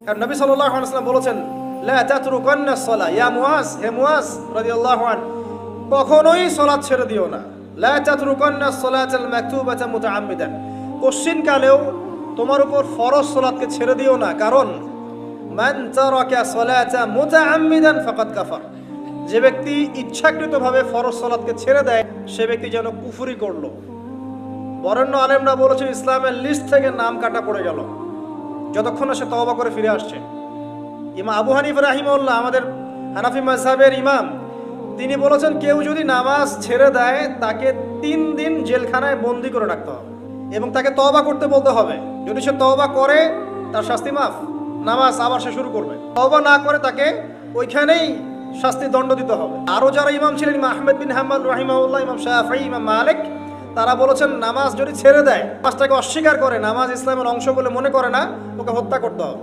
আর নবী সাল্লাল্লাহু আলাইহি ওয়াসাল্লাম বলেছেন, লা তাতরুকান্না সালাহ, ইয়া মুআজ, হে মুআজ রাদিয়াল্লাহু আনহু, কখনোই সালাত ছেড়ে দিও না। লা তাতরুকান্না সালাতাল মাকতুবাতা মুতাআম্মিদান, কোশ্চিন কালেও তোমার উপর ফরজ সালাতকে ছেড়ে দিও না, কারণ মান তারাকা সালাতা মুতাআম্মিদান ফাকাদ কাফার, যে ব্যক্তি ইচ্ছাকৃতভাবে ফরজ সালাতকে ছেড়ে দেয় সে ব্যক্তি যেন কুফরি করলো। বরেণ্য আলেমরা বলেছেন ইসলামের লিস্ট থেকে নাম কাটা পড়ে গেল যতক্ষণ সে তওবা করে ফিরে আসছে। ইমাম আবু হানিফা রাহিমাহুল্লাহ, আমাদের হানাফি মাযহাবের ইমাম, তিনি বলেছেন কেউ যদি নামাজ ছেড়ে দেয় তাকে 3 দিন জেলখানায় বন্দি করে রাখতে হবে এবং তাকে তওবা করতে বলতে হবে। যদি সে তওবা করে তার শাস্তি মাফ, নামাজ আবার সে শুরু করবে। তওবা না করে তাকে ওইখানেই শাস্তি দণ্ড দিতে হবে। আরও যারা ইমাম ছিলেন, ইমাম আহমেদ বিন হাম্বল রাহিমাহুল্লাহ, ইমাম শাফিঈ, ইমাম মালিক, তারা বলেছেন নামাজ যদি ছেড়ে দেয়, নামাজটাকে অস্বীকার করে, নামাজ ইসলামের অংশ বলে মনে করে না, ওকে হত্যা করতে হবে।